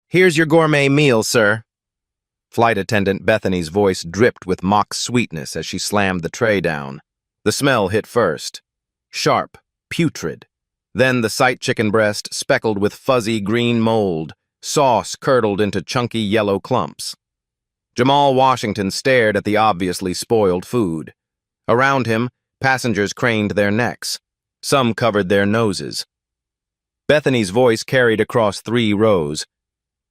Here's your gourmet meal, sir. Flight attendant Bethany's voice dripped with mock sweetness as she slammed the tray down. The smell hit first. Sharp, putrid. Then the sight chicken breast speckled with fuzzy green mold, sauce curdled into chunky yellow clumps. Jamal Washington stared at the obviously spoiled food. Around him, passengers craned their necks. Some covered their noses. Bethany's voice carried across 3 rows.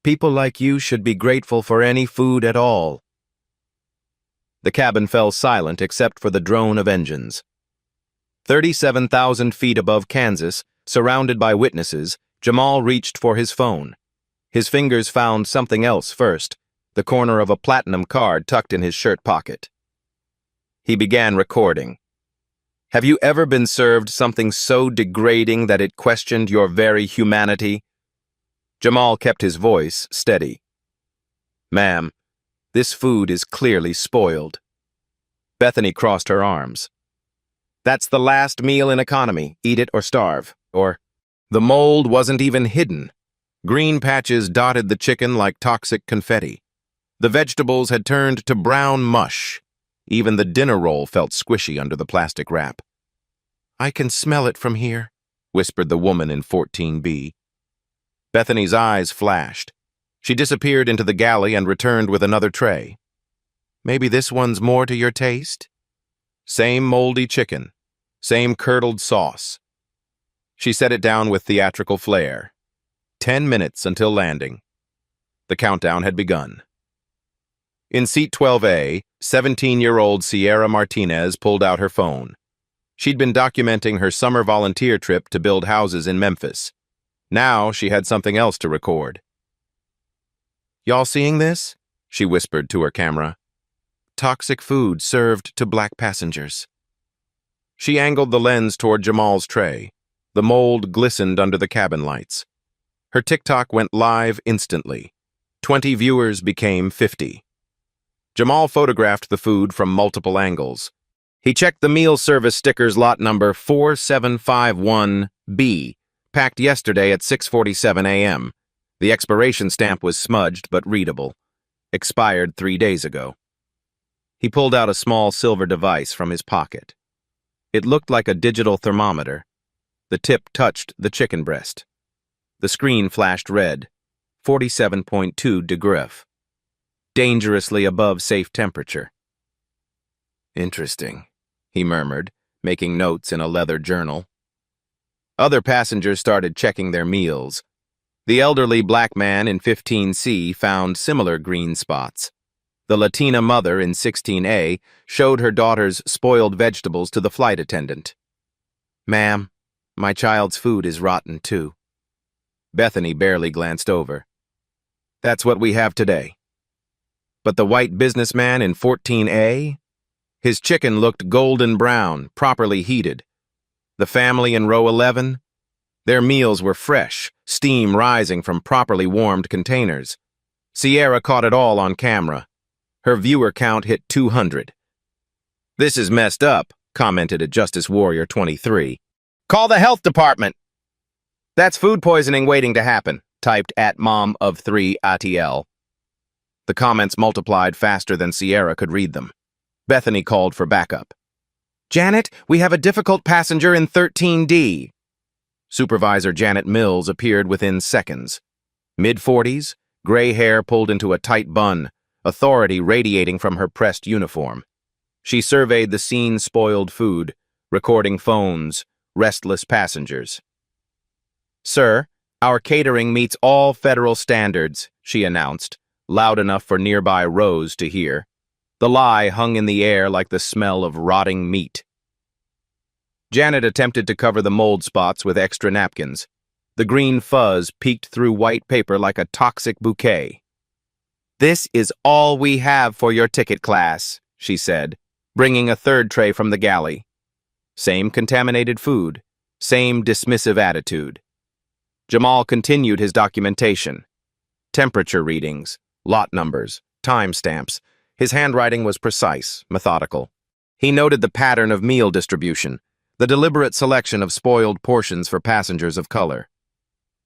People like you should be grateful for any food at all. The cabin fell silent except for the drone of engines. 37,000 feet above Kansas, surrounded by witnesses, Jamal reached for his phone. His fingers found something else first, the corner of a platinum card tucked in his shirt pocket. He began recording. Have you ever been served something so degrading that it questioned your very humanity? Jamal kept his voice steady. Ma'am, this food is clearly spoiled. Bethany crossed her arms. That's the last meal in economy, eat it or starve. Or, the mold wasn't even hidden. Green patches dotted the chicken like toxic confetti. The vegetables had turned to brown mush. Even the dinner roll felt squishy under the plastic wrap. I can smell it from here, whispered the woman in 14B. Bethany's eyes flashed. She disappeared into the galley and returned with another tray. Maybe this one's more to your taste? Same moldy chicken, same curdled sauce. She set it down with theatrical flair. 10 minutes until landing. The countdown had begun. In seat 12A, 17-year-old Sierra Martinez pulled out her phone. She'd been documenting her summer volunteer trip to build houses in Memphis. Now she had something else to record. Y'all seeing this? She whispered to her camera. Toxic food served to black passengers. She angled the lens toward Jamal's tray. The mold glistened under the cabin lights. Her TikTok went live instantly. 20 viewers became 50. Jamal photographed the food from multiple angles. He checked the meal service sticker's lot number 4751B, packed yesterday at 6:47 a.m. The expiration stamp was smudged but readable. Expired 3 days ago. He pulled out a small silver device from his pocket. It looked like a digital thermometer. The tip touched the chicken breast. The screen flashed red, 47.2 degrees. Dangerously above safe temperature. Interesting, he murmured, making notes in a leather journal. Other passengers started checking their meals. The elderly black man in 15C found similar green spots. The Latina mother in 16A showed her daughter's spoiled vegetables to the flight attendant. Ma'am, my child's food is rotten too. Bethany barely glanced over. That's what we have today. But the white businessman in 14A? His chicken looked golden brown, properly heated. The family in row 11? Their meals were fresh, steam rising from properly warmed containers. Sierra caught it all on camera. Her viewer count hit 200. This is messed up, commented a Justice Warrior 23. Call the health department! That's food poisoning waiting to happen, typed @mom-of-3ATL. The comments multiplied faster than Sierra could read them. Bethany called for backup. Janet, we have a difficult passenger in 13D. Supervisor Janet Mills appeared within seconds. Mid-40s, gray hair pulled into a tight bun, authority radiating from her pressed uniform. She surveyed the scene-spoiled food, recording phones, restless passengers. Sir, our catering meets all federal standards, she announced, loud enough for nearby rows to hear. The lie hung in the air like the smell of rotting meat. Janet attempted to cover the mold spots with extra napkins. The green fuzz peeked through white paper like a toxic bouquet. This is all we have for your ticket class, she said, bringing a third tray from the galley. Same contaminated food, same dismissive attitude. Jamal continued his documentation. Temperature readings, lot numbers, timestamps. His handwriting was precise, methodical. He noted the pattern of meal distribution, the deliberate selection of spoiled portions for passengers of color.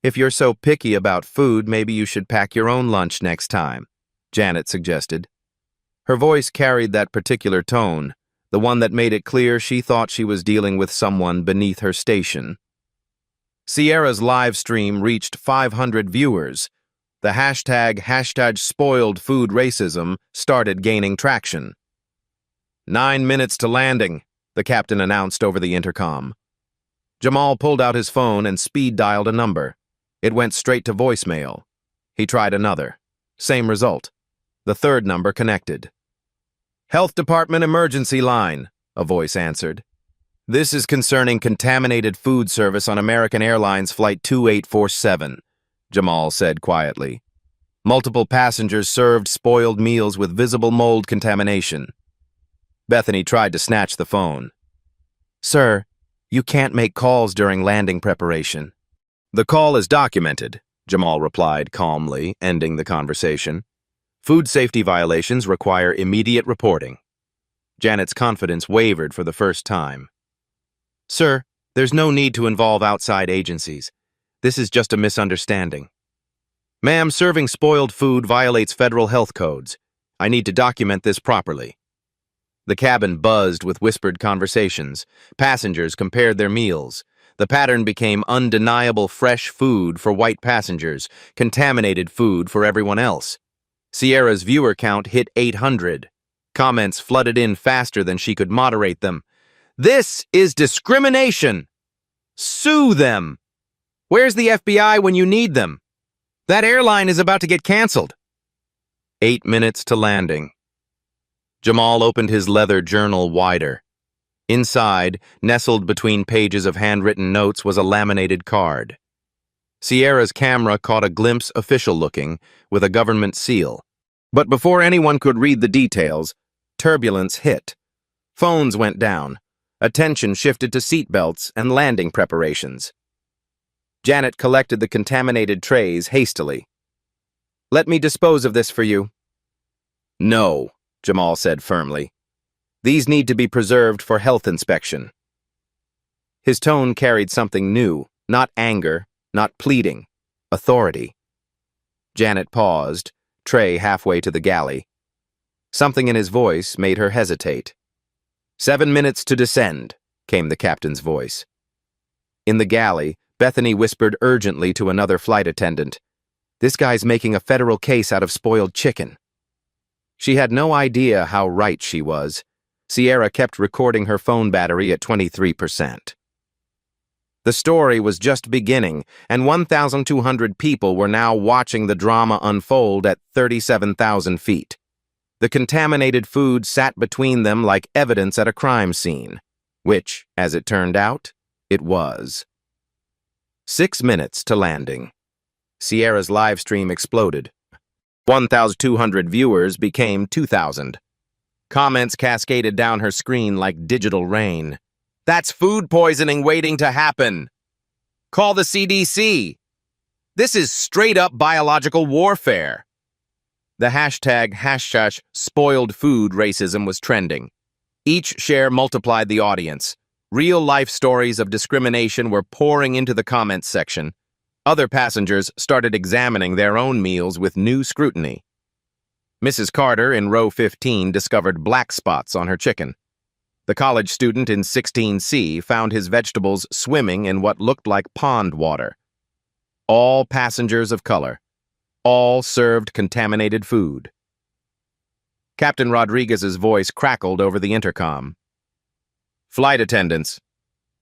If you're so picky about food, maybe you should pack your own lunch next time, Janet suggested. Her voice carried that particular tone, the one that made it clear she thought she was dealing with someone beneath her station. Sierra's live stream reached 500 viewers. The hashtag spoiled food racism started gaining traction. 9 minutes to landing, the captain announced over the intercom. Jamal pulled out his phone and speed-dialed a number. It went straight to voicemail. He tried another. Same result. The third number connected. "Health Department emergency line," a voice answered. "This is concerning contaminated food service on American Airlines Flight 2847, Jamal said quietly. Multiple passengers served spoiled meals with visible mold contamination. Bethany tried to snatch the phone. "Sir, you can't make calls during landing preparation." "The call is documented," Jamal replied calmly, ending the conversation. "Food safety violations require immediate reporting." Janet's confidence wavered for the first time. "Sir, there's no need to involve outside agencies. This is just a misunderstanding." "Ma'am, serving spoiled food violates federal health codes. I need to document this properly." The cabin buzzed with whispered conversations. Passengers compared their meals. The pattern became undeniable fresh food for white passengers, contaminated food for everyone else. Sierra's viewer count hit 800. Comments flooded in faster than she could moderate them. "This is discrimination! Sue them! Where's the FBI when you need them? That airline is about to get canceled." 8 minutes to landing. Jamal opened his leather journal wider. Inside, nestled between pages of handwritten notes, was a laminated card. Sierra's camera caught a glimpse official-looking, with a government seal. But before anyone could read the details, turbulence hit. Phones went down. Attention shifted to seatbelts and landing preparations. Janet collected the contaminated trays hastily. "Let me dispose of this for you." "No," Jamal said firmly. "These need to be preserved for health inspection." His tone carried something new, not anger, not pleading, authority. Janet paused, tray halfway to the galley. Something in his voice made her hesitate. 7 minutes to descend, came the captain's voice. In the galley, Bethany whispered urgently to another flight attendant, "This guy's making a federal case out of spoiled chicken." She had no idea how right she was. Sierra kept recording her phone battery at 23%. The story was just beginning, and 1,200 people were now watching the drama unfold at 37,000 feet. The contaminated food sat between them like evidence at a crime scene, which, as it turned out, it was. 6 minutes to landing. Sierra's live stream exploded. 1,200 viewers became 2,000. Comments cascaded down her screen like digital rain. "That's food poisoning waiting to happen. Call the CDC. This is straight-up biological warfare." The hashtag spoiled food racism was trending. Each share multiplied the audience. Real-life stories of discrimination were pouring into the comments section. Other passengers started examining their own meals with new scrutiny. Mrs. Carter in row 15 discovered black spots on her chicken. The college student in 16C found his vegetables swimming in what looked like pond water. All passengers of color. All served contaminated food. Captain Rodriguez's voice crackled over the intercom. "Flight attendants,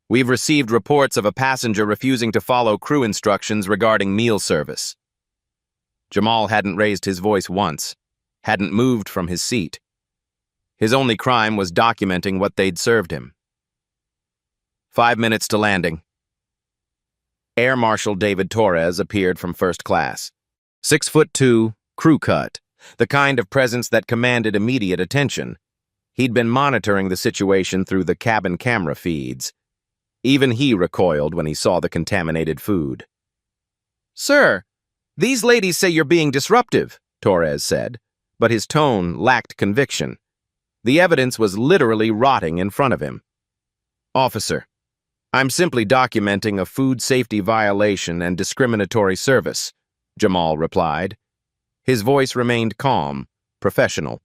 we've received reports of a passenger refusing to follow crew instructions regarding meal service." Jamal hadn't raised his voice once, hadn't moved from his seat. His only crime was documenting what they'd served him. 5 minutes to landing. Air Marshal David Torres appeared from first class. 6'2", crew cut, the kind of presence that commanded immediate attention. He'd been monitoring the situation through the cabin camera feeds. Even he recoiled when he saw the contaminated food. "Sir, these ladies say you're being disruptive," Torres said, but his tone lacked conviction. The evidence was literally rotting in front of him. "Officer, I'm simply documenting a food safety violation and discriminatory service, Jamal replied. His voice remained calm, professional.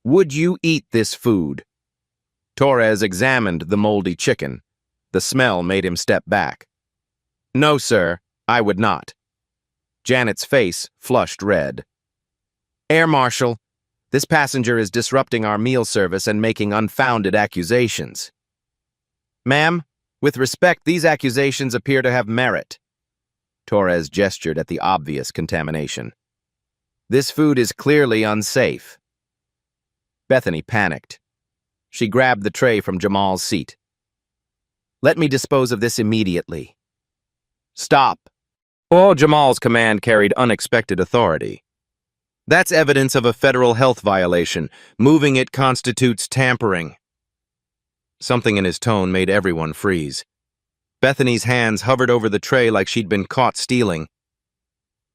Would you eat this food? Torres examined the moldy chicken. The smell made him step back. No, sir, I would not. Janet's face flushed red. Air Marshal, this passenger is disrupting our meal service and making unfounded accusations. Ma'am, with respect, these accusations appear to have merit. Torres gestured at the obvious contamination. This food is clearly unsafe. Bethany panicked. She grabbed the tray from Jamal's seat. Let me dispose of this immediately. Stop. All Jamal's command carried unexpected authority. That's evidence of a federal health violation. Moving it constitutes tampering. Something in his tone made everyone freeze. Bethany's hands hovered over the tray like she'd been caught stealing.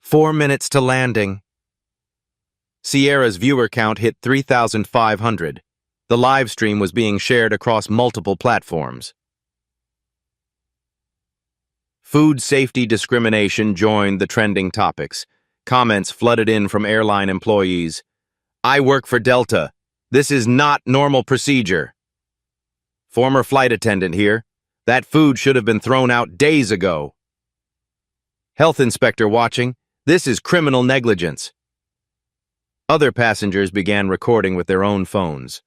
4 minutes to landing. Sierra's viewer count hit 3,500. The live stream was being shared across multiple platforms. Food safety discrimination joined the trending topics. Comments flooded in from airline employees. I work for Delta. This is not normal procedure. Former flight attendant here. That food should have been thrown out days ago. Health inspector watching. This is criminal negligence. Other passengers began recording with their own phones.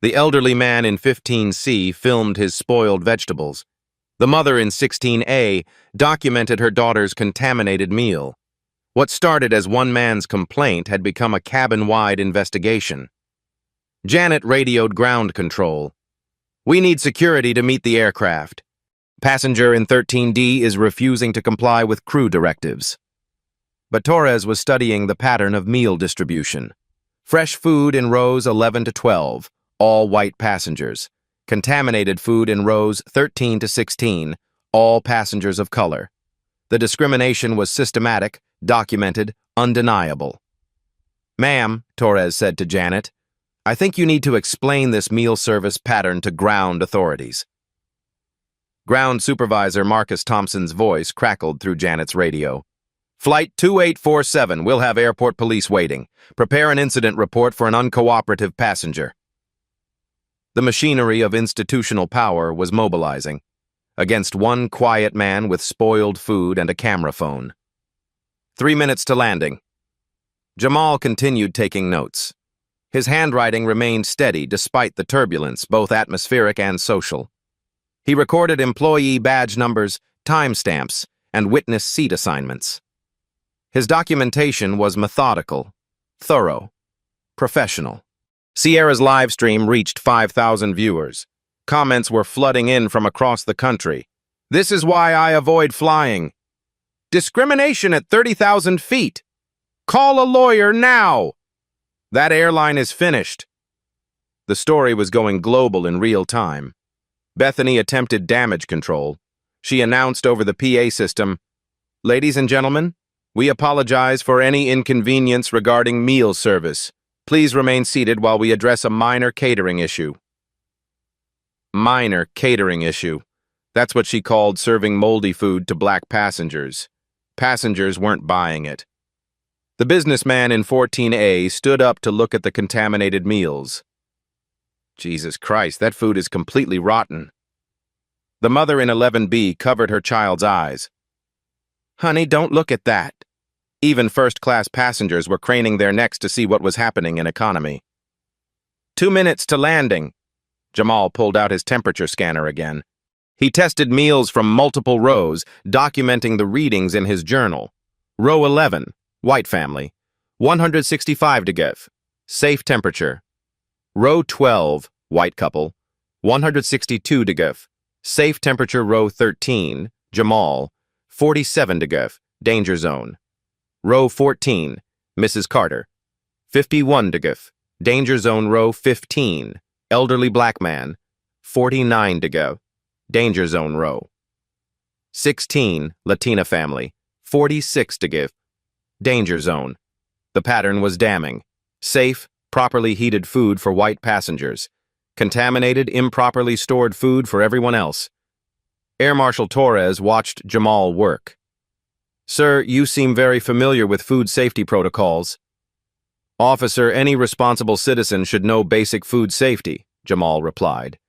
The elderly man in 15C filmed his spoiled vegetables. The mother in 16A documented her daughter's contaminated meal. What started as one man's complaint had become a cabin-wide investigation. Janet radioed ground control. We need security to meet the aircraft. Passenger in 13D is refusing to comply with crew directives. But Torres was studying the pattern of meal distribution. Fresh food in rows 11 to 12, all white passengers. Contaminated food in rows 13 to 16, all passengers of color. The discrimination was systematic, documented, undeniable. Ma'am, Torres said to Janet, I think you need to explain this meal service pattern to ground authorities. Ground Supervisor Marcus Thompson's voice crackled through Janet's radio. Flight 2847, we'll have airport police waiting. Prepare an incident report for an uncooperative passenger. The machinery of institutional power was mobilizing against one quiet man with spoiled food and a camera phone. 3 minutes to landing. Jamal continued taking notes. His handwriting remained steady despite the turbulence, both atmospheric and social. He recorded employee badge numbers, timestamps, and witness seat assignments. His documentation was methodical, thorough, professional. Sierra's live stream reached 5,000 viewers. Comments were flooding in from across the country. This is why I avoid flying. Discrimination at 30,000 feet. Call a lawyer now. That airline is finished. The story was going global in real time. Bethany attempted damage control. She announced over the PA system, Ladies and gentlemen, we apologize for any inconvenience regarding meal service. Please remain seated while we address a minor catering issue. Minor catering issue. That's what she called serving moldy food to black passengers. Passengers weren't buying it. The businessman in 14A stood up to look at the contaminated meals. Jesus Christ, that food is completely rotten. The mother in 11B covered her child's eyes. Honey, don't look at that. Even first-class passengers were craning their necks to see what was happening in economy. 2 minutes to landing. Jamal pulled out his temperature scanner again. He tested meals from multiple rows, documenting the readings in his journal. Row 11, white family, 165 degrees, safe temperature. Row 12, white couple, 162 degrees, safe temperature. Row 13, Jamal, 47 degrees, danger zone. Row 14, Mrs. Carter, 51 degrees, danger zone. Row 15, elderly black man, 49 degrees, danger zone. Row 16, Latina family, 46 degrees, danger zone. The pattern was damning. Safe, properly heated food for white passengers. Contaminated, improperly stored food for everyone else. Air Marshal Torres watched Jamal work. "Sir, you seem very familiar with food safety protocols." "Officer, any responsible citizen should know basic food safety," Jamal replied.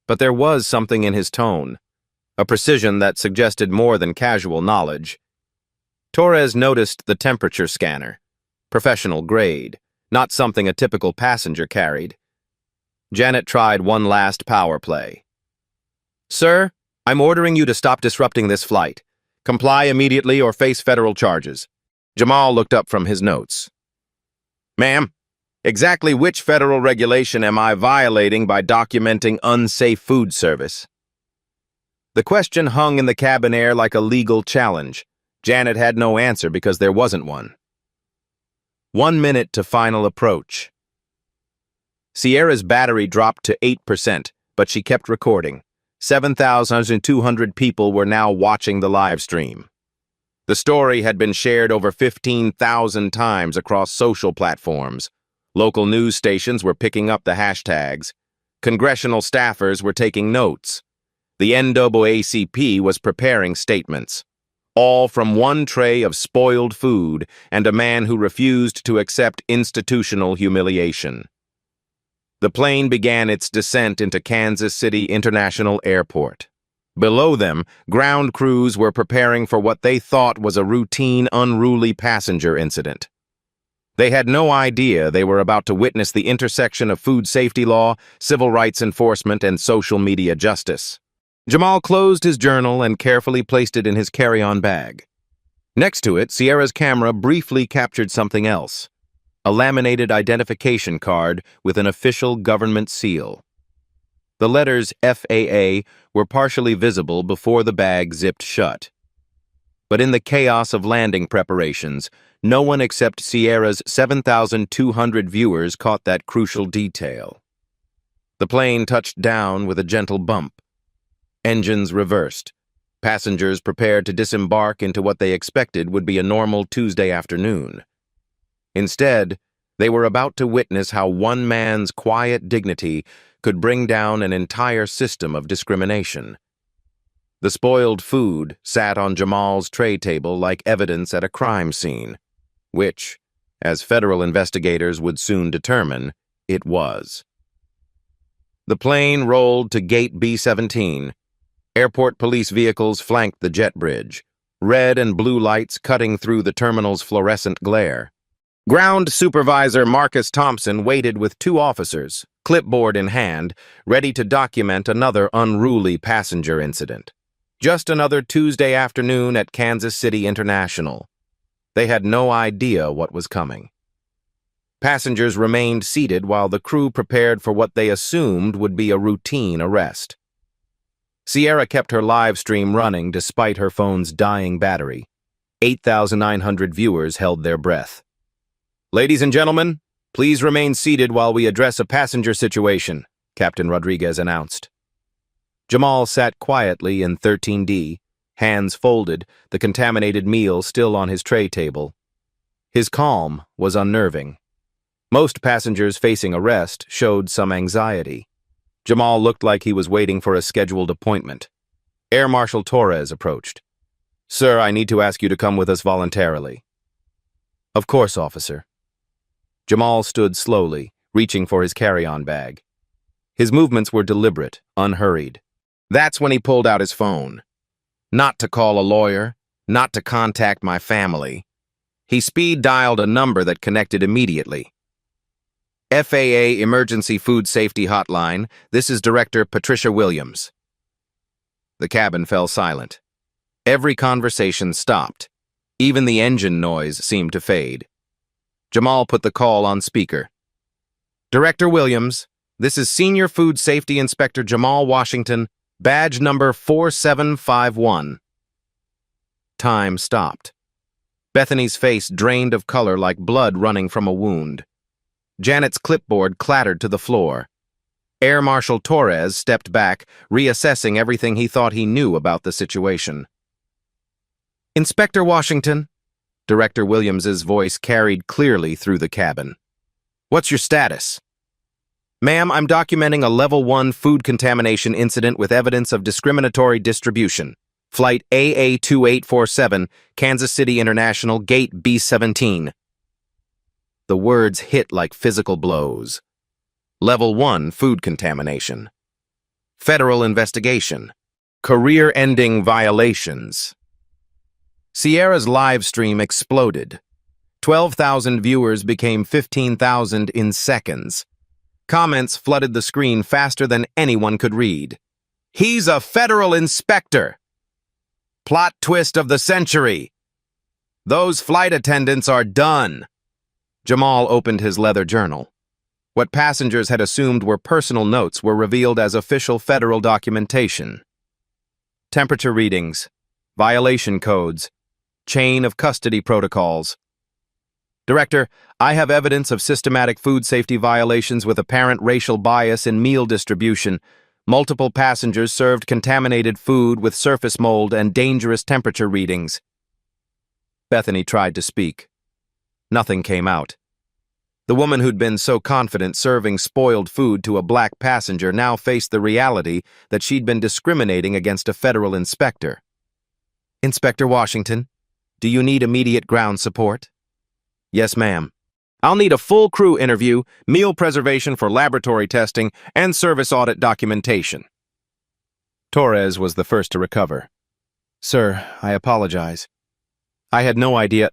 But there was something in his tone, a precision that suggested more than casual knowledge. Torres noticed the temperature scanner, professional grade, not something a typical passenger carried. Janet tried one last power play. "Sir, I'm ordering you to stop disrupting this flight. Comply immediately or face federal charges." Jamal looked up from his notes. "Ma'am, exactly which federal regulation am I violating by documenting unsafe food service?" The question hung in the cabin air like a legal challenge. Janet had no answer because there wasn't one. 1 minute to final approach. Sierra's battery dropped to 8%, but she kept recording. 7,200 people were now watching the live stream. The story had been shared over 15,000 times across social platforms. Local news stations were picking up the hashtags. Congressional staffers were taking notes. The NAACP was preparing statements. All from one tray of spoiled food and a man who refused to accept institutional humiliation. The plane began its descent into Kansas City International Airport. Below them, ground crews were preparing for what they thought was a routine, unruly passenger incident. They had no idea they were about to witness the intersection of food safety law, civil rights enforcement, and social media justice. Jamal closed his journal and carefully placed it in his carry-on bag. Next to it, Sierra's camera briefly captured something else. A laminated identification card with an official government seal. The letters FAA were partially visible before the bag zipped shut. But in the chaos of landing preparations, no one except Sierra's 7,200 viewers caught that crucial detail. The plane touched down with a gentle bump. Engines reversed. Passengers prepared to disembark into what they expected would be a normal Tuesday afternoon. Instead, they were about to witness how one man's quiet dignity could bring down an entire system of discrimination. The spoiled food sat on Jamal's tray table like evidence at a crime scene, which, as federal investigators would soon determine, it was. The plane rolled to Gate B-17. Airport police vehicles flanked the jet bridge, red and blue lights cutting through the terminal's fluorescent glare. Ground Supervisor Marcus Thompson waited with 2 officers, clipboard in hand, ready to document another unruly passenger incident. Just another Tuesday afternoon at Kansas City International. They had no idea what was coming. Passengers remained seated while the crew prepared for what they assumed would be a routine arrest. Sierra kept her live stream running despite her phone's dying battery. 8,900 viewers held their breath. "Ladies and gentlemen, please remain seated while we address a passenger situation," Captain Rodriguez announced. Jamal sat quietly in 13D, hands folded, the contaminated meal still on his tray table. His calm was unnerving. Most passengers facing arrest showed some anxiety. Jamal looked like he was waiting for a scheduled appointment. Air Marshal Torres approached. "Sir, I need to ask you to come with us voluntarily." "Of course, officer." Jamal stood slowly, reaching for his carry-on bag. His movements were deliberate, unhurried. That's when he pulled out his phone. Not to call a lawyer, not to contact my family. He speed-dialed a number that connected immediately. "FAA Emergency Food Safety Hotline, this is Director Patricia Williams." The cabin fell silent. Every conversation stopped. Even the engine noise seemed to fade. Jamal put the call on speaker. "Director Williams, this is Senior Food Safety Inspector Jamal Washington, badge number 4751. Time stopped. Bethany's face drained of color like blood running from a wound. Janet's clipboard clattered to the floor. Air Marshal Torres stepped back, reassessing everything he thought he knew about the situation. "Inspector Washington," Director Williams's voice carried clearly through the cabin. "What's your status?" Ma'am, I'm documenting a Level 1 food contamination incident with evidence of discriminatory distribution. Flight AA2847, Kansas City International, Gate B17. The words hit like physical blows. Level 1 food contamination. Federal investigation. Career-ending violations. Sierra's live stream exploded. 12,000 viewers became 15,000 in seconds. Comments flooded the screen faster than anyone could read. He's a federal inspector! Plot twist of the century! Those flight attendants are done! Jamal opened his leather journal. What passengers had assumed were personal notes were revealed as official federal documentation. Temperature readings, violation codes, chain of custody protocols. Director, I have evidence of systematic food safety violations with apparent racial bias in meal distribution. Multiple passengers served contaminated food with surface mold and dangerous temperature readings. Bethany tried to speak. Nothing came out. The woman who'd been so confident serving spoiled food to a black passenger now faced the reality that she'd been discriminating against a federal inspector. Inspector Washington, do you need immediate ground support? Yes, ma'am. I'll need a full crew interview, meal preservation for laboratory testing, and service audit documentation. Torres was the first to recover. Sir, I apologize. I had no idea.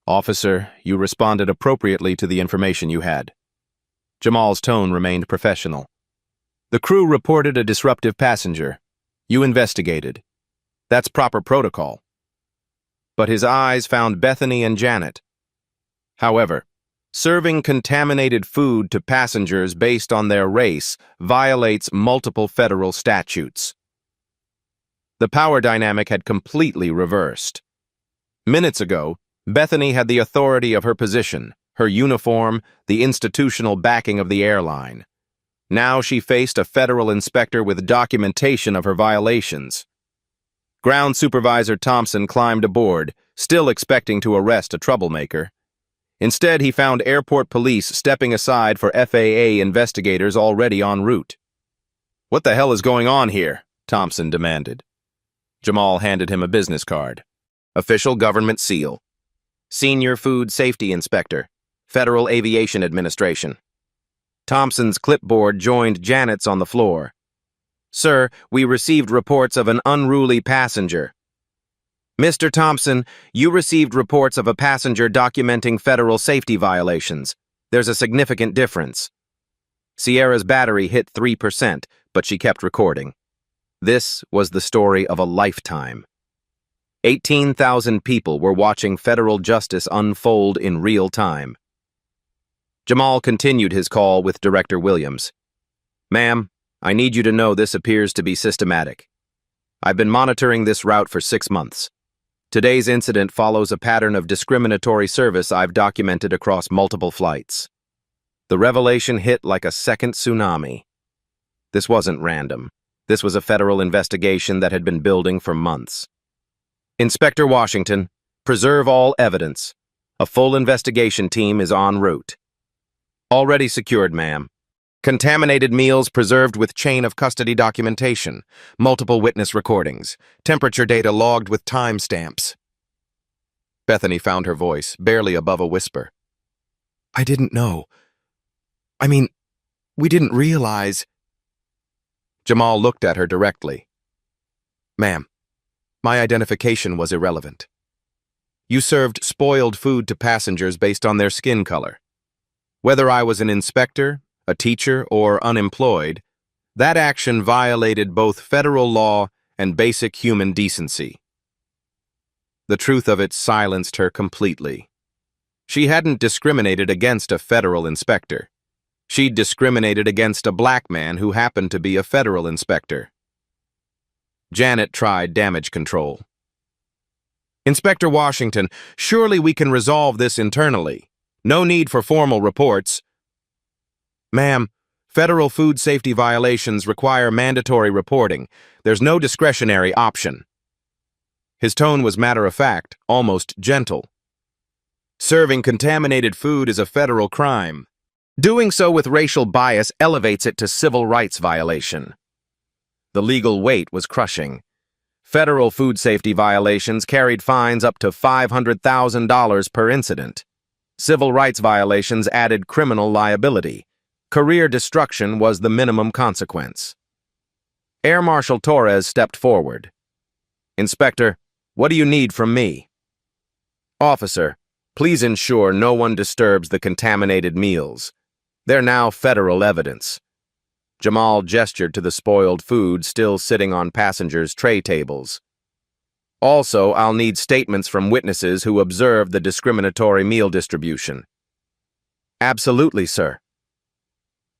Officer, you responded appropriately to the information you had. Jamal's tone remained professional. The crew reported a disruptive passenger. You investigated. That's proper protocol. But his eyes found Bethany and Janet. However, serving contaminated food to passengers based on their race violates multiple federal statutes. The power dynamic had completely reversed. Minutes ago, Bethany had the authority of her position, her uniform, the institutional backing of the airline. Now she faced a federal inspector with documentation of her violations. Ground Supervisor Thompson climbed aboard, still expecting to arrest a troublemaker. Instead, he found airport police stepping aside for FAA investigators already en route. What the hell is going on here? Thompson demanded. Jamal handed him a business card. Official government seal. Senior Food Safety Inspector, Federal Aviation Administration. Thompson's clipboard joined Janet's on the floor. Sir, we received reports of an unruly passenger. Mr. Thompson, you received reports of a passenger documenting federal safety violations. There's a significant difference. Sierra's battery hit 3%, but she kept recording. This was the story of a lifetime. 18,000 people were watching federal justice unfold in real time. Jamal continued his call with Director Williams. Ma'am, I need you to know this appears to be systematic. I've been monitoring this route for 6 months. Today's incident follows a pattern of discriminatory service I've documented across multiple flights. The revelation hit like a second tsunami. This wasn't random. This was a federal investigation that had been building for months. Inspector Washington, preserve all evidence. A full investigation team is en route. Already secured, ma'am. Contaminated meals preserved with chain of custody documentation, multiple witness recordings, temperature data logged with timestamps. Bethany found her voice, barely above a whisper. I didn't know. We didn't realize. Jamal looked at her directly. Ma'am, my identification was irrelevant. You served spoiled food to passengers based on their skin color. Whether I was an inspector, a teacher, or unemployed, that action violated both federal law and basic human decency. The truth of it silenced her completely. She hadn't discriminated against a federal inspector. She'd discriminated against a black man who happened to be a federal inspector. Janet tried damage control. Inspector Washington, surely we can resolve this internally. No need for formal reports. Ma'am, federal food safety violations require mandatory reporting. There's no discretionary option. His tone was matter-of-fact, almost gentle. Serving contaminated food is a federal crime. Doing so with racial bias elevates it to civil rights violation. The legal weight was crushing. Federal food safety violations carried fines up to $500,000 per incident. Civil rights violations added criminal liability. Career destruction was the minimum consequence. Air Marshal Torres stepped forward. "Inspector, what do you need from me?" "Officer, please ensure no one disturbs the contaminated meals. They're now federal evidence." Jamal gestured to the spoiled food still sitting on passengers' tray tables. "Also, I'll need statements from witnesses who observed the discriminatory meal distribution." "Absolutely, sir."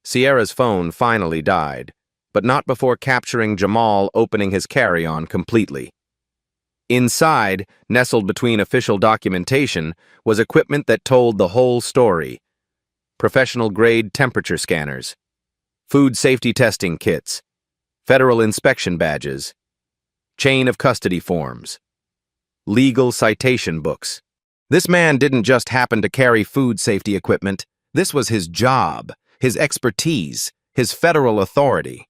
Sierra's phone finally died, but not before capturing Jamal opening his carry-on completely. Inside, nestled between official documentation, was equipment that told the whole story. Professional-grade temperature scanners, food safety testing kits, federal inspection badges, chain of custody forms, legal citation books. This man didn't just happen to carry food safety equipment. This was his job, his expertise, his federal authority.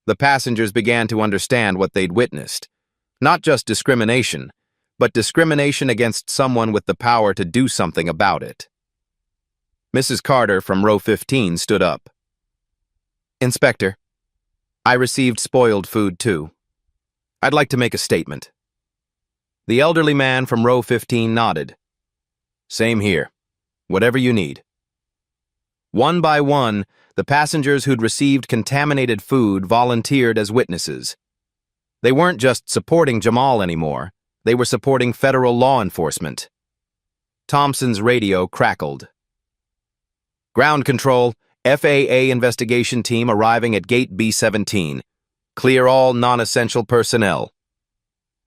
The passengers began to understand what they'd witnessed. Not just discrimination, but discrimination against someone with the power to do something about it. Mrs. Carter from row 15 stood up. "Inspector, I received spoiled food too. I'd like to make a statement." The elderly man from row 15 nodded. "Same here. Whatever you need." One by one, the passengers who'd received contaminated food volunteered as witnesses. They weren't just supporting Jamal anymore, they were supporting federal law enforcement. Thompson's radio crackled. "Ground control, FAA investigation team arriving at gate B-17. Clear all non-essential personnel."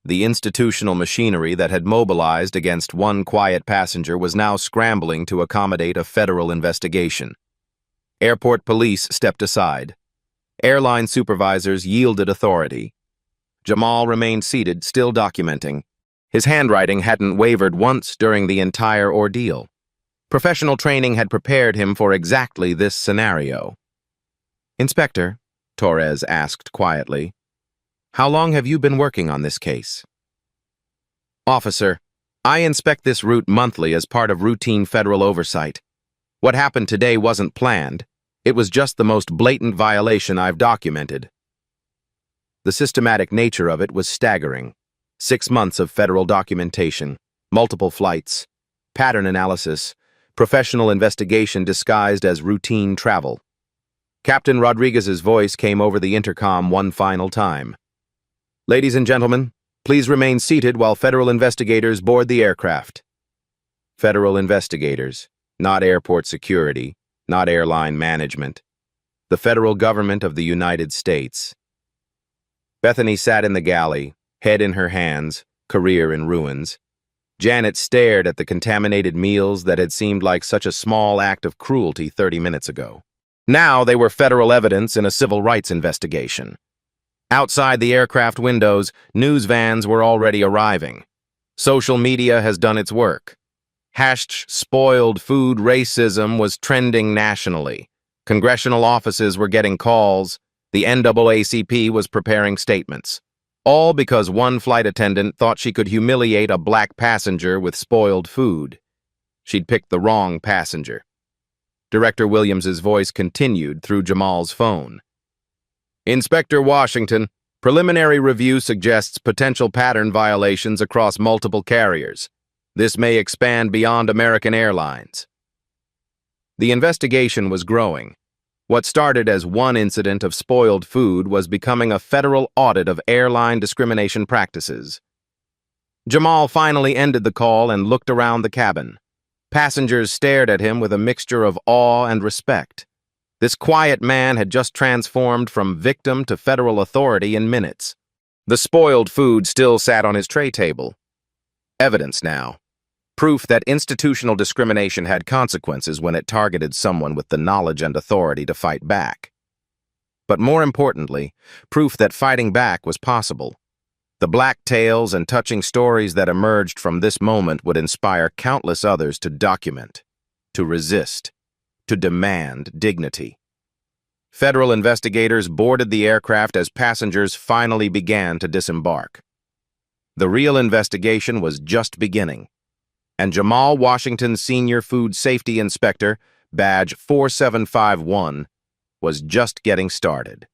The institutional machinery that had mobilized against one quiet passenger was now scrambling to accommodate a federal investigation. Airport police stepped aside. Airline supervisors yielded authority. Jamal remained seated, still documenting. His handwriting hadn't wavered once during the entire ordeal. Professional training had prepared him for exactly this scenario. "Inspector," Torres asked quietly, "how long have you been working on this case?" "Officer, I inspect this route monthly as part of routine federal oversight. What happened today wasn't planned. It was just the most blatant violation I've documented." The systematic nature of it was staggering. 6 months of federal documentation, multiple flights, pattern analysis, professional investigation disguised as routine travel. Captain Rodriguez's voice came over the intercom one final time. "Ladies and gentlemen, please remain seated while federal investigators board the aircraft." Federal investigators, not airport security, not airline management. The federal government of the United States. Bethany sat in the galley, head in her hands, career in ruins. Janet stared at the contaminated meals that had seemed like such a small act of cruelty 30 minutes ago. Now they were federal evidence in a civil rights investigation. Outside the aircraft windows, news vans were already arriving. Social media has done its work. #spoiled food racism was trending nationally. Congressional offices were getting calls. The NAACP was preparing statements. All because one flight attendant thought she could humiliate a black passenger with spoiled food. She'd picked the wrong passenger. Director Williams's voice continued through Jamal's phone. "Inspector Washington, preliminary review suggests potential pattern violations across multiple carriers. This may expand beyond American Airlines." The investigation was growing. What started as one incident of spoiled food was becoming a federal audit of airline discrimination practices. Jamal finally ended the call and looked around the cabin. Passengers stared at him with a mixture of awe and respect. This quiet man had just transformed from victim to federal authority in minutes. The spoiled food still sat on his tray table. Evidence now. Proof that institutional discrimination had consequences when it targeted someone with the knowledge and authority to fight back. But more importantly, proof that fighting back was possible. The black tales and touching stories that emerged from this moment would inspire countless others to document, to resist, to demand dignity. Federal investigators boarded the aircraft as passengers finally began to disembark. The real investigation was just beginning, and Jamal Washington, Senior Food Safety Inspector, badge 4751, was just getting started.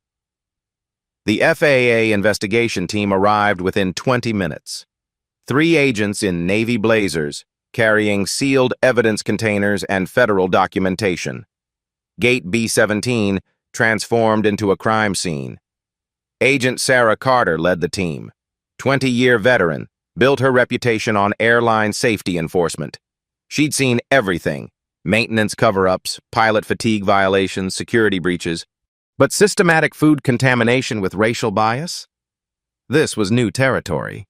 The FAA investigation team arrived within 20 minutes. 3 agents in Navy blazers, carrying sealed evidence containers and federal documentation. Gate B-17 transformed into a crime scene. Agent Sarah Carter led the team. 20-year veteran, built her reputation on airline safety enforcement. She'd seen everything: maintenance cover-ups, pilot fatigue violations, security breaches. But systematic food contamination with racial bias? This was new territory.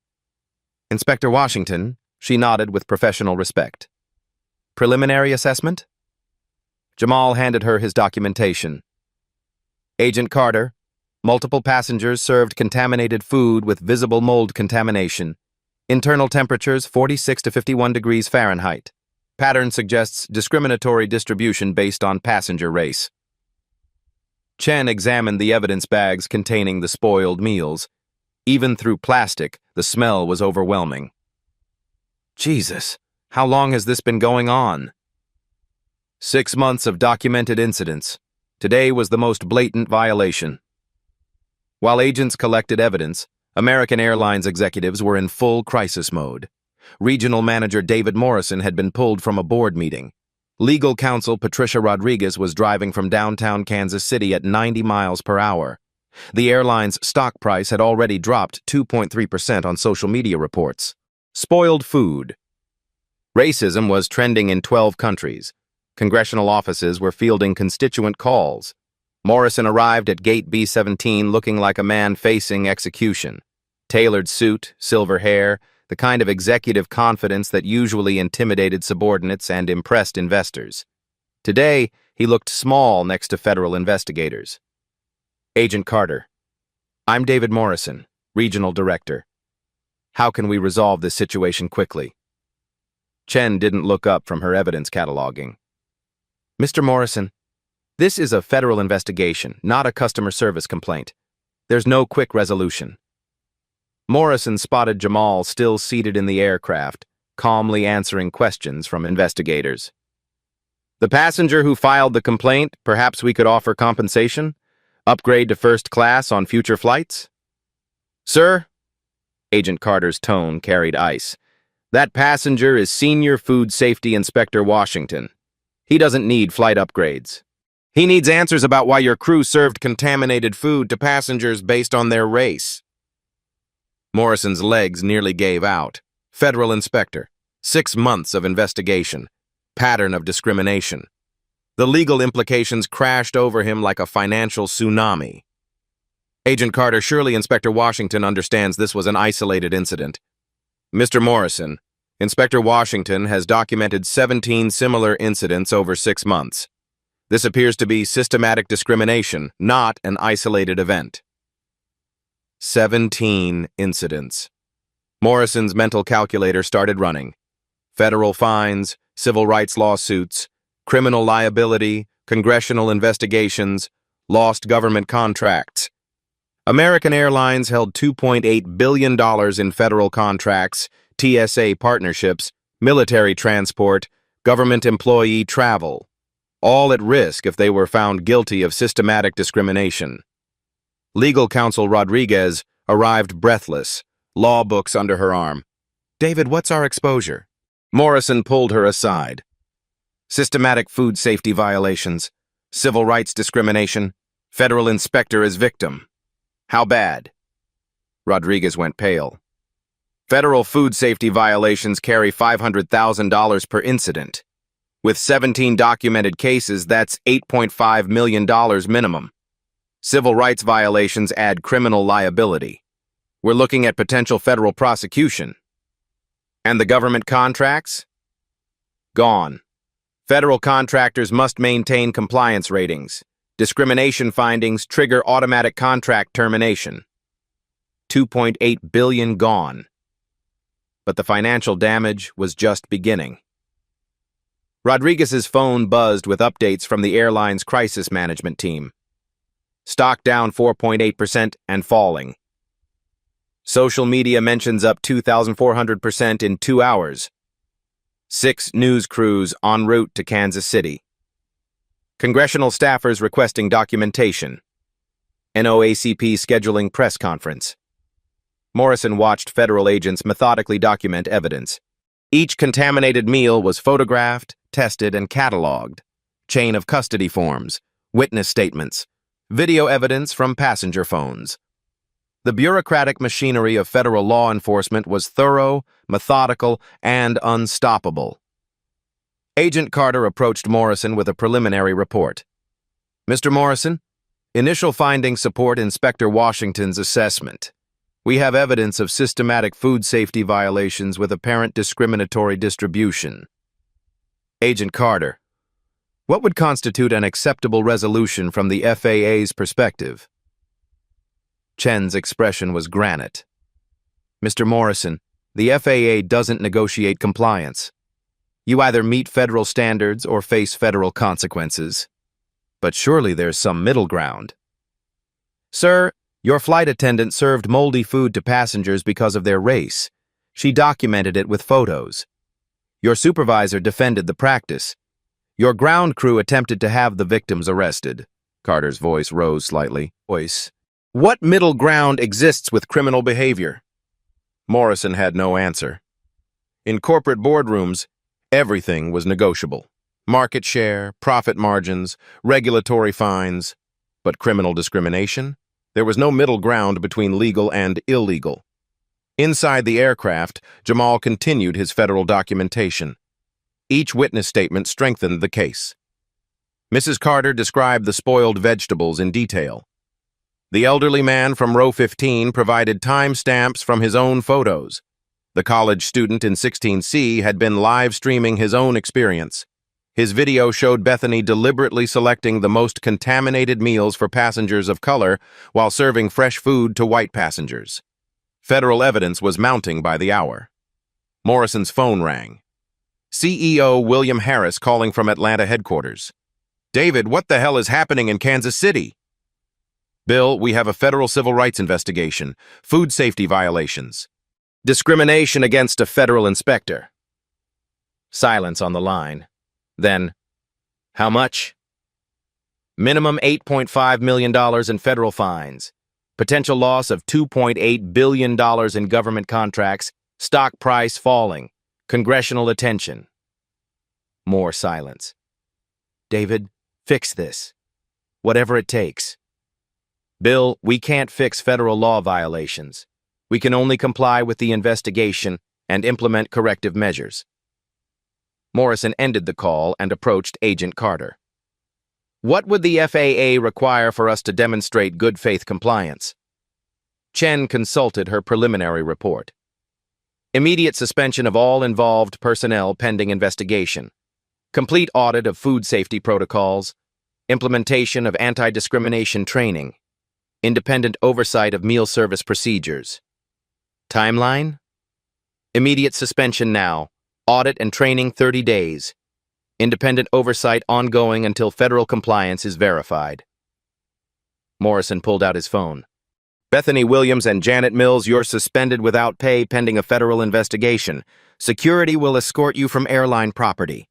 Inspector Washington, she nodded with professional respect. Preliminary assessment? Jamal handed her his documentation. Agent Carter, multiple passengers served contaminated food with visible mold contamination. Internal temperatures 46 to 51 degrees Fahrenheit. Pattern suggests discriminatory distribution based on passenger race. Chen examined the evidence bags containing the spoiled meals. Even through plastic, the smell was overwhelming. Jesus, how long has this been going on? 6 months of documented incidents. Today was the most blatant violation. While agents collected evidence, American Airlines executives were in full crisis mode. Regional Manager David Morrison had been pulled from a board meeting. Legal counsel Patricia Rodriguez was driving from downtown Kansas City at 90 miles per hour. The airline's stock price had already dropped 2.3% on social media reports. Spoiled food. Racism was trending in 12 countries. Congressional offices were fielding constituent calls. Morrison arrived at Gate B-17 looking like a man facing execution. Tailored suit, silver hair, the kind of executive confidence that usually intimidated subordinates and impressed investors. Today, he looked small next to federal investigators. Agent Carter, I'm David Morrison, Regional Director. How can we resolve this situation quickly? Chen didn't look up from her evidence cataloging. Mr. Morrison, this is a federal investigation, not a customer service complaint. There's no quick resolution. Morrison spotted Jamal still seated in the aircraft, calmly answering questions from investigators. The passenger who filed the complaint, perhaps we could offer compensation? Upgrade to first class on future flights? Sir? Agent Carter's tone carried ice. That passenger is Senior Food Safety Inspector Washington. He doesn't need flight upgrades. He needs answers about why your crew served contaminated food to passengers based on their race. Morrison's legs nearly gave out. Federal inspector. 6 months of investigation. Pattern of discrimination. The legal implications crashed over him like a financial tsunami. Agent Carter, surely Inspector Washington understands this was an isolated incident. Mr. Morrison, Inspector Washington has documented 17 similar incidents over 6 months. This appears to be systematic discrimination, not an isolated event. 17 incidents. Morrison's mental calculator started running. Federal fines, civil rights lawsuits, criminal liability, congressional investigations, lost government contracts. American Airlines held $2.8 billion in federal contracts, TSA partnerships, military transport, government employee travel, all at risk if they were found guilty of systematic discrimination. Legal counsel Rodriguez arrived breathless, law books under her arm. David, what's our exposure? Morrison pulled her aside. Systematic food safety violations, civil rights discrimination, federal inspector as victim. How bad? Rodriguez went pale. Federal food safety violations carry $500,000 per incident. With 17 documented cases, that's $8.5 million minimum. Civil rights violations add criminal liability. We're looking at potential federal prosecution. And the government contracts? Gone. Federal contractors must maintain compliance ratings. Discrimination findings trigger automatic contract termination. $2.8 billion gone. But the financial damage was just beginning. Rodriguez's phone buzzed with updates from the airline's crisis management team. Stock down 4.8% and falling. Social media mentions up 2,400% in 2 hours. 6 news crews en route to Kansas City. Congressional staffers requesting documentation. NOACP scheduling press conference. Morrison watched federal agents methodically document evidence. Each contaminated meal was photographed, tested, and cataloged. Chain of custody forms, witness statements, video evidence from passenger phones. The bureaucratic machinery of federal law enforcement was thorough, methodical, and unstoppable. Agent Carter approached Morrison with a preliminary report. Mr. Morrison, initial findings support Inspector Washington's assessment. We have evidence of systematic food safety violations with apparent discriminatory distribution. Agent Carter, what would constitute an acceptable resolution from the FAA's perspective? Chen's expression was granite. Mr. Morrison, the FAA doesn't negotiate compliance. You either meet federal standards or face federal consequences. But surely there's some middle ground. Sir, your flight attendant served moldy food to passengers because of their race. She documented it with photos. Your supervisor defended the practice. Your ground crew attempted to have the victims arrested. Carter's voice rose slightly. What middle ground exists with criminal behavior? Morrison had no answer. In corporate boardrooms, everything was negotiable. Market share, profit margins, regulatory fines. But criminal discrimination? There was no middle ground between legal and illegal. Inside the aircraft, Jamal continued his federal documentation. Each witness statement strengthened the case. Mrs. Carter described the spoiled vegetables in detail. The elderly man from row 15 provided timestamps from his own photos. The college student in 16C had been live streaming his own experience. His video showed Bethany deliberately selecting the most contaminated meals for passengers of color while serving fresh food to white passengers. Federal evidence was mounting by the hour. Morrison's phone rang. CEO William Harris calling from Atlanta headquarters. David, what the hell is happening in Kansas City? Bill, we have a federal civil rights investigation. Food safety violations. Discrimination against a federal inspector. Silence on the line. Then, how much? Minimum $8.5 million in federal fines. Potential loss of $2.8 billion in government contracts. Stock price falling. Congressional attention. More silence. David, fix this. Whatever it takes. Bill, we can't fix federal law violations. We can only comply with the investigation and implement corrective measures. Morrison ended the call and approached Agent Carter. What would the FAA require for us to demonstrate good faith compliance? Chen consulted her preliminary report. Immediate suspension of all involved personnel pending investigation. Complete audit of food safety protocols. Implementation of anti-discrimination training. Independent oversight of meal service procedures. Timeline? Immediate suspension now. Audit and training 30 days. Independent oversight ongoing until federal compliance is verified. Morrison pulled out his phone. Bethany Williams and Janet Mills, you're suspended without pay pending a federal investigation. Security will escort you from airline property.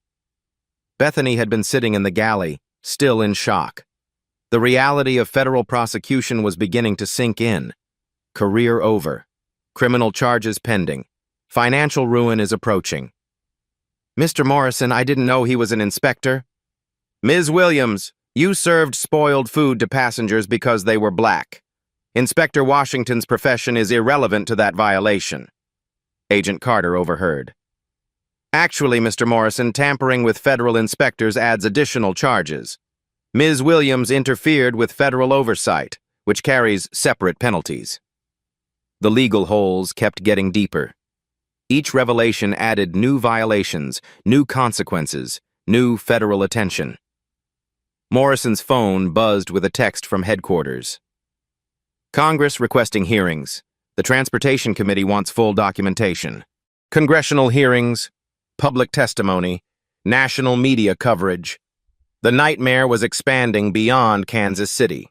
Bethany had been sitting in the galley, still in shock. The reality of federal prosecution was beginning to sink in. Career over. Criminal charges pending. Financial ruin is approaching. Mr. Morrison, I didn't know he was an inspector. Ms. Williams, you served spoiled food to passengers because they were black. Inspector Washington's profession is irrelevant to that violation. Agent Carter overheard. Actually, Mr. Morrison, tampering with federal inspectors adds additional charges. Ms. Williams interfered with federal oversight, which carries separate penalties. The legal holes kept getting deeper. Each revelation added new violations, new consequences, new federal attention. Morrison's phone buzzed with a text from headquarters. Congress requesting hearings. The Transportation Committee wants full documentation. Congressional hearings, public testimony, national media coverage. The nightmare was expanding beyond Kansas City.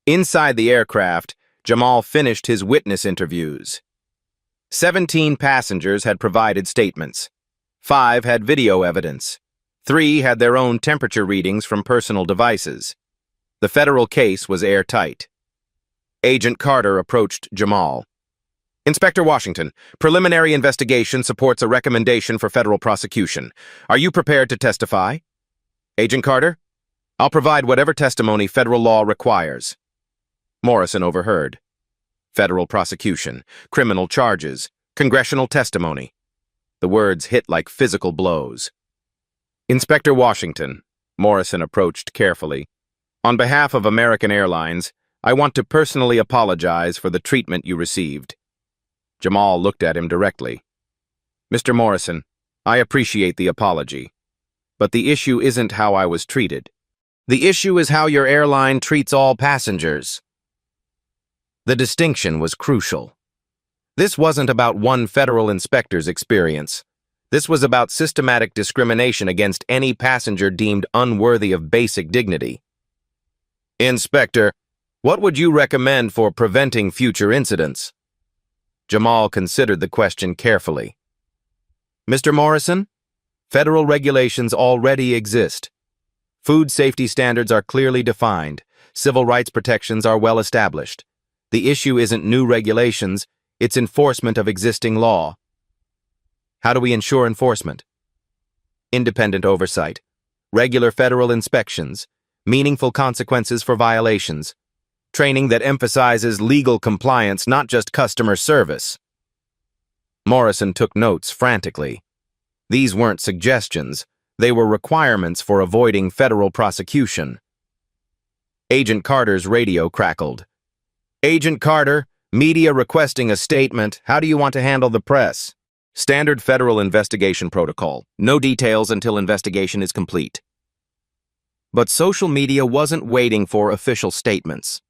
Inside the aircraft, Jamal finished his witness interviews. 17 passengers had provided statements. 5 had video evidence. 3 had their own temperature readings from personal devices. The federal case was airtight. Agent Carter approached Jamal. "Inspector Washington, preliminary investigation supports a recommendation for federal prosecution. Are you prepared to testify?" "Agent Carter, I'll provide whatever testimony federal law requires." Morrison overheard. Federal prosecution, criminal charges, congressional testimony. The words hit like physical blows. "Inspector Washington," Morrison approached carefully, "on behalf of American Airlines, I want to personally apologize for the treatment you received." Jamal looked at him directly. "Mr. Morrison, I appreciate the apology, but the issue isn't how I was treated. The issue is how your airline treats all passengers." The distinction was crucial. This wasn't about one federal inspector's experience. This was about systematic discrimination against any passenger deemed unworthy of basic dignity. "Inspector, what would you recommend for preventing future incidents?" Jamal considered the question carefully. "Mr. Morrison, federal regulations already exist. Food safety standards are clearly defined. Civil rights protections are well established. The issue isn't new regulations, it's enforcement of existing law." "How do we ensure enforcement?" "Independent oversight, regular federal inspections, meaningful consequences for violations, training that emphasizes legal compliance, not just customer service." Morrison took notes frantically. These weren't suggestions, they were requirements for avoiding federal prosecution. Agent Carter's radio crackled. "Agent Carter, media requesting a statement. How do you want to handle the press?" "Standard federal investigation protocol. No details until investigation is complete." But social media wasn't waiting for official statements.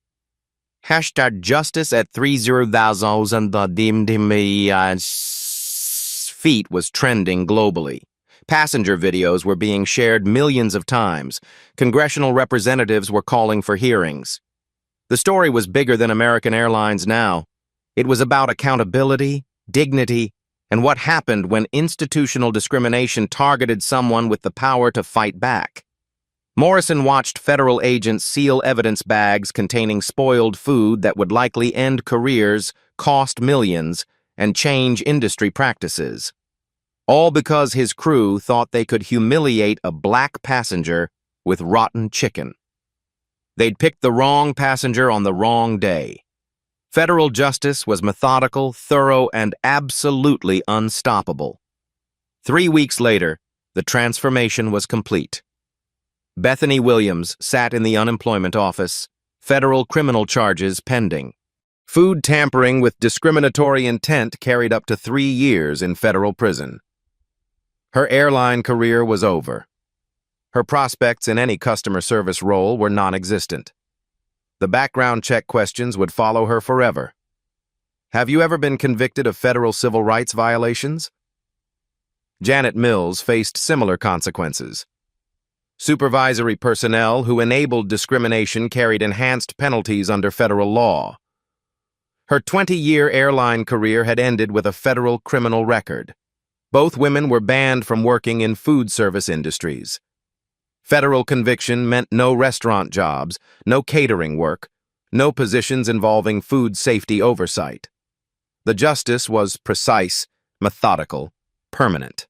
#justice at 30,000 feet was trending globally. Passenger videos were being shared millions of times. Congressional representatives were calling for hearings. The story was bigger than American Airlines now. It was about accountability, dignity, and what happened when institutional discrimination targeted someone with the power to fight back. Morrison watched federal agents seal evidence bags containing spoiled food that would likely end careers, cost millions, and change industry practices. All because his crew thought they could humiliate a black passenger with rotten chicken. They'd picked the wrong passenger on the wrong day. Federal justice was methodical, thorough, and absolutely unstoppable. 3 weeks later, the transformation was complete. Bethany Williams sat in the unemployment office, federal criminal charges pending. Food tampering with discriminatory intent carried up to 3 years in federal prison. Her airline career was over. Her prospects in any customer service role were non-existent. The background check questions would follow her forever. "Have you ever been convicted of federal civil rights violations?" Janet Mills faced similar consequences. Supervisory personnel who enabled discrimination carried enhanced penalties under federal law. Her 20-year airline career had ended with a federal criminal record. Both women were banned from working in food service industries. Federal conviction meant no restaurant jobs, no catering work, no positions involving food safety oversight. The justice was precise, methodical, permanent.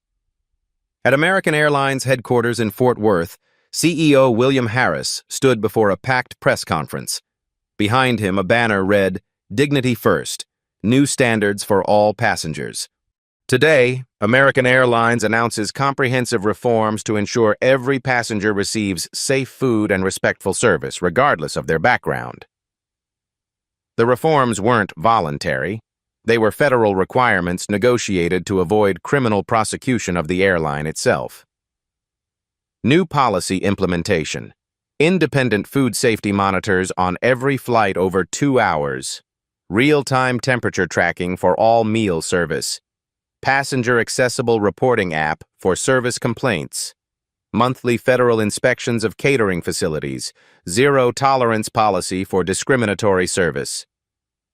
At American Airlines headquarters in Fort Worth, CEO William Harris stood before a packed press conference. Behind him, a banner read, "Dignity First, New Standards for All Passengers." Today, American Airlines announces comprehensive reforms to ensure every passenger receives safe food and respectful service, regardless of their background. The reforms weren't voluntary. They were federal requirements negotiated to avoid criminal prosecution of the airline itself. New policy implementation. Independent food safety monitors on every flight over 2 hours. Real-time temperature tracking for all meal service. passenger-accessible reporting app for service complaints, monthly federal inspections of catering facilities, zero-tolerance policy for discriminatory service.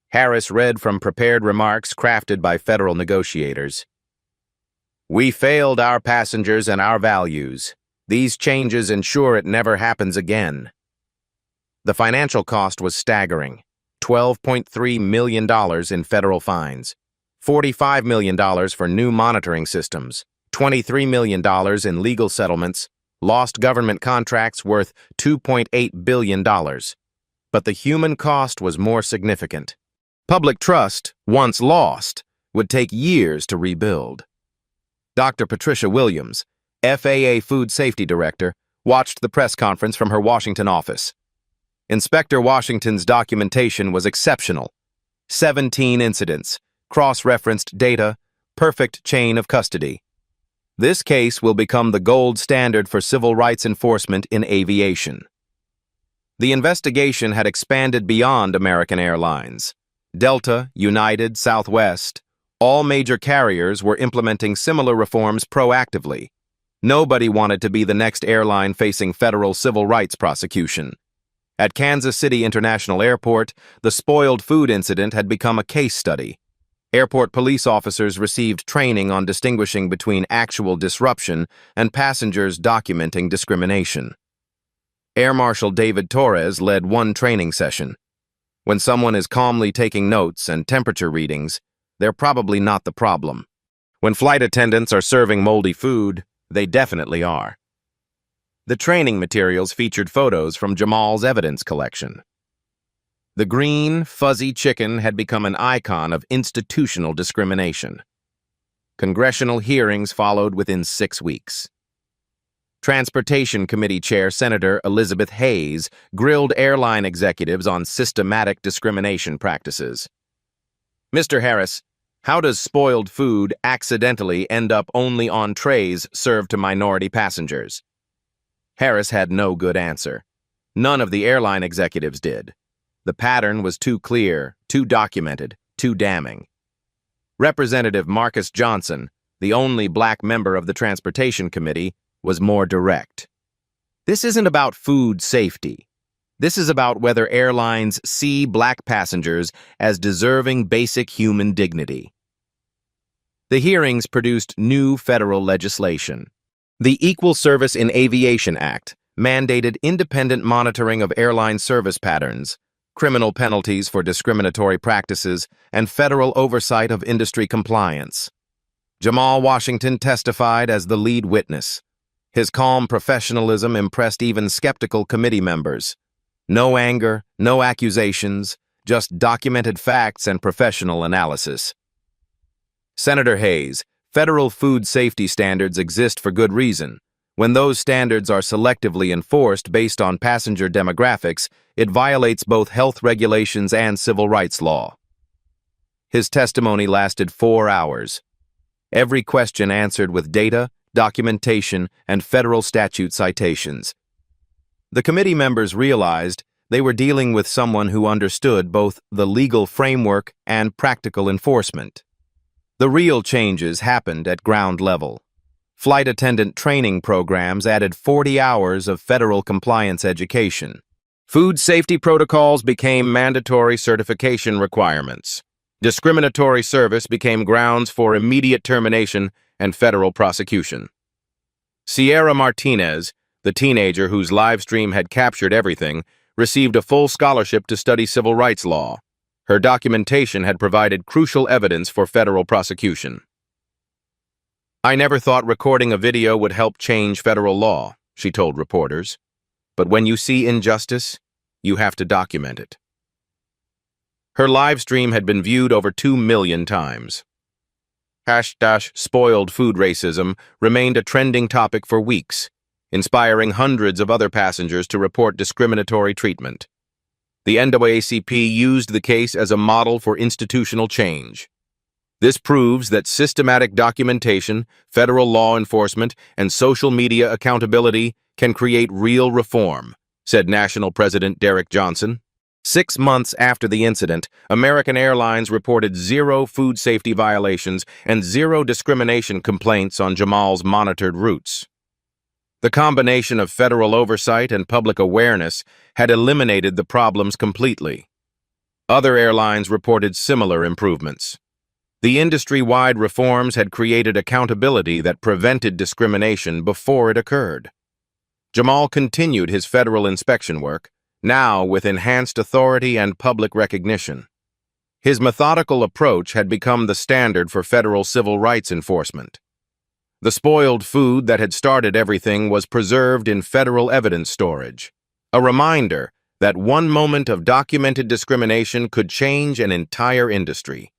Harris read from prepared remarks crafted by federal negotiators. We failed our passengers and our values. These changes ensure it never happens again. The financial cost was staggering. $12.3 million in federal fines, $45 million for new monitoring systems, $23 million in legal settlements, lost government contracts worth $2.8 billion. But the human cost was more significant. Public trust, once lost, would take years to rebuild. Dr. Patricia Williams, FAA Food Safety Director, watched the press conference from her Washington office. Inspector Washington's documentation was exceptional. 17 incidents, cross-referenced data, perfect chain of custody. This case will become the gold standard for civil rights enforcement in aviation. The investigation had expanded beyond American Airlines. Delta, United, Southwest, all major carriers were implementing similar reforms proactively. Nobody wanted to be the next airline facing federal civil rights prosecution. At Kansas City International Airport, the spoiled food incident had become a case study. Airport police officers received training on distinguishing between actual disruption and passengers documenting discrimination. Air Marshal David Torres led one training session. When someone is calmly taking notes and temperature readings, they're probably not the problem. When flight attendants are serving moldy food, they definitely are. The training materials featured photos from Jamal's evidence collection. The green, fuzzy chicken had become an icon of institutional discrimination. Congressional hearings followed within 6 weeks. Transportation Committee Chair Senator Elizabeth Hayes grilled airline executives on systematic discrimination practices. Mr. Harris, how does spoiled food accidentally end up only on trays served to minority passengers? Harris had no good answer. None of the airline executives did. The pattern was too clear, too documented, too damning. Representative Marcus Johnson, the only black member of the Transportation Committee, was more direct. This isn't about food safety. This is about whether airlines see black passengers as deserving basic human dignity. The hearings produced new federal legislation. The Equal Service in Aviation Act mandated independent monitoring of airline service patterns, criminal penalties for discriminatory practices, and federal oversight of industry compliance. Jamal Washington testified as the lead witness. His calm professionalism impressed even skeptical committee members. No anger, no accusations, just documented facts and professional analysis. Senator Hayes, federal food safety standards exist for good reason. When those standards are selectively enforced based on passenger demographics, it violates both health regulations and civil rights law. His testimony lasted 4 hours. Every question answered with data, documentation, and federal statute citations. The committee members realized they were dealing with someone who understood both the legal framework and practical enforcement. The real changes happened at ground level. Flight attendant training programs added 40 hours of federal compliance education. Food safety protocols became mandatory certification requirements. Discriminatory service became grounds for immediate termination and federal prosecution. Sierra Martinez, the teenager whose live stream had captured everything, received a full scholarship to study civil rights law. Her documentation had provided crucial evidence for federal prosecution. I never thought recording a video would help change federal law, she told reporters. But when you see injustice, you have to document it. Her live stream had been viewed over 2 million times. #spoiled food racism remained a trending topic for weeks, inspiring hundreds of other passengers to report discriminatory treatment. The NAACP used the case as a model for institutional change. This proves that systematic documentation, federal law enforcement, and social media accountability can create real reform, said National President Derek Johnson. 6 months after the incident, American Airlines reported 0 food safety violations and 0 discrimination complaints on Jamal's monitored routes. The combination of federal oversight and public awareness had eliminated the problems completely. Other airlines reported similar improvements. The industry-wide reforms had created accountability that prevented discrimination before it occurred. Jamal continued his federal inspection work, now with enhanced authority and public recognition. His methodical approach had become the standard for federal civil rights enforcement. The spoiled food that had started everything was preserved in federal evidence storage, a reminder that one moment of documented discrimination could change an entire industry.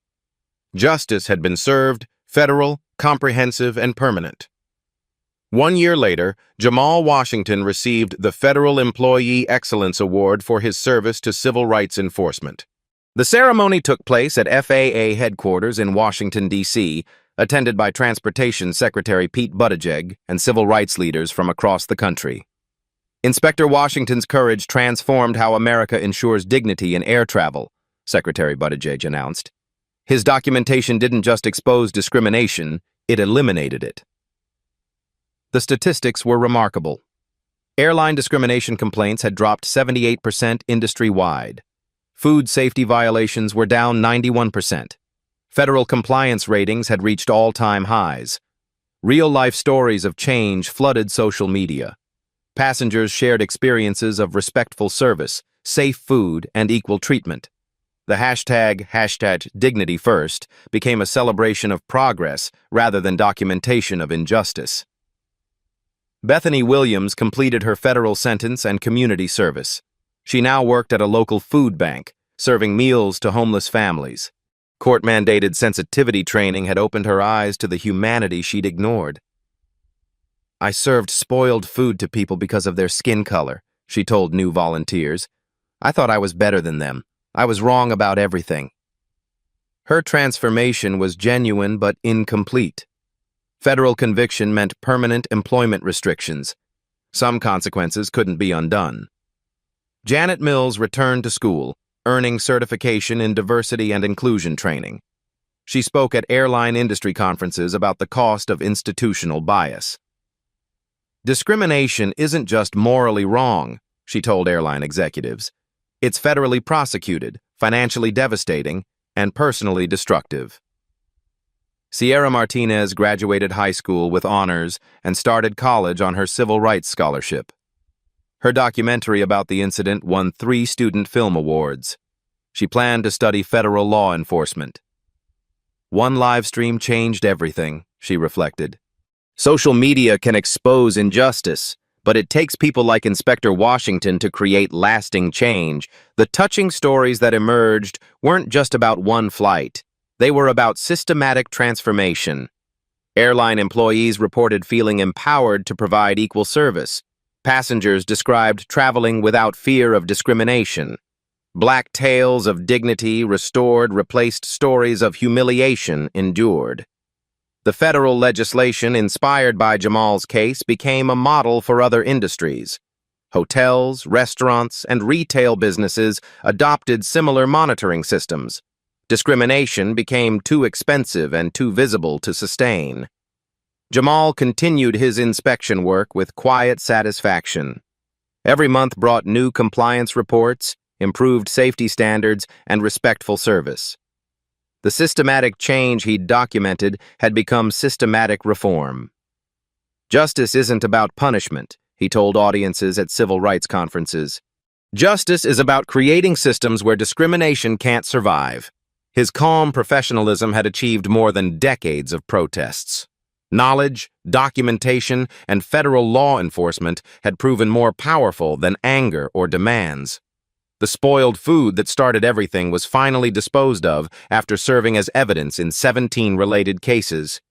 Justice had been served, federal, comprehensive, and permanent. 1 year later, Jamal Washington received the Federal Employee Excellence Award for his service to civil rights enforcement. The ceremony took place at FAA headquarters in Washington, D.C., attended by Transportation Secretary Pete Buttigieg and civil rights leaders from across the country. Inspector Washington's courage transformed how America ensures dignity in air travel, Secretary Buttigieg announced. His documentation didn't just expose discrimination, it eliminated it. The statistics were remarkable. Airline discrimination complaints had dropped 78% industry-wide. Food safety violations were down 91%. Federal compliance ratings had reached all-time highs. Real-life stories of change flooded social media. Passengers shared experiences of respectful service, safe food, and equal treatment. The hashtag #DignityFirst became a celebration of progress rather than documentation of injustice. Bethany Williams completed her federal sentence and community service. She now worked at a local food bank, serving meals to homeless families. Court-mandated sensitivity training had opened her eyes to the humanity she'd ignored. "I served spoiled food to people because of their skin color," she told new volunteers. "I thought I was better than them. I was wrong about everything." Her transformation was genuine but incomplete. Federal conviction meant permanent employment restrictions. Some consequences couldn't be undone. Janet Mills returned to school, earning certification in diversity and inclusion training. She spoke at airline industry conferences about the cost of institutional bias. "Discrimination isn't just morally wrong," she told airline executives. "It's federally prosecuted, financially devastating, and personally destructive." Sierra Martinez graduated high school with honors and started college on her civil rights scholarship. Her documentary about the incident won 3 student film awards. She planned to study federal law enforcement. "One live stream changed everything," she reflected. "Social media can expose injustice, but it takes people like Inspector Washington to create lasting change." The touching stories that emerged weren't just about one flight. They were about systematic transformation. Airline employees reported feeling empowered to provide equal service. Passengers described traveling without fear of discrimination. Black tales of dignity restored replaced stories of humiliation endured. The federal legislation inspired by Jamal's case became a model for other industries. Hotels, restaurants, and retail businesses adopted similar monitoring systems. Discrimination became too expensive and too visible to sustain. Jamal continued his inspection work with quiet satisfaction. Every month brought new compliance reports, improved safety standards, and respectful service. The systematic change he'd documented had become systematic reform. "Justice isn't about punishment," he told audiences at civil rights conferences. "Justice is about creating systems where discrimination can't survive." His calm professionalism had achieved more than decades of protests. Knowledge, documentation, and federal law enforcement had proven more powerful than anger or demands. The spoiled food that started everything was finally disposed of after serving as evidence in 17 related cases.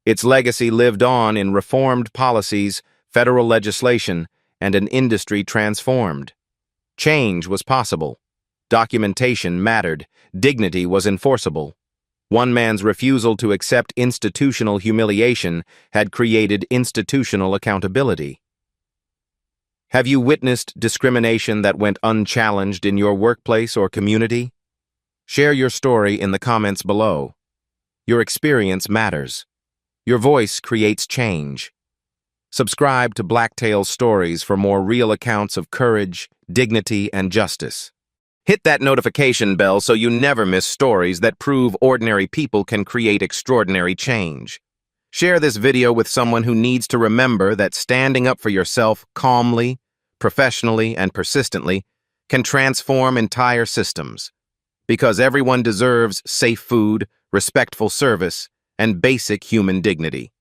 Its legacy lived on in reformed policies, federal legislation, and an industry transformed. Change was possible. Documentation mattered. Dignity was enforceable. One man's refusal to accept institutional humiliation had created institutional accountability. Have you witnessed discrimination that went unchallenged in your workplace or community? Share your story in the comments below. Your experience matters. Your voice creates change. Subscribe to Blacktail's Stories for more real accounts of courage, dignity, and justice. Hit that notification bell so you never miss stories that prove ordinary people can create extraordinary change. Share this video with someone who needs to remember that standing up for yourself calmly, professionally, and persistently can transform entire systems. Because everyone deserves safe food, respectful service, and basic human dignity.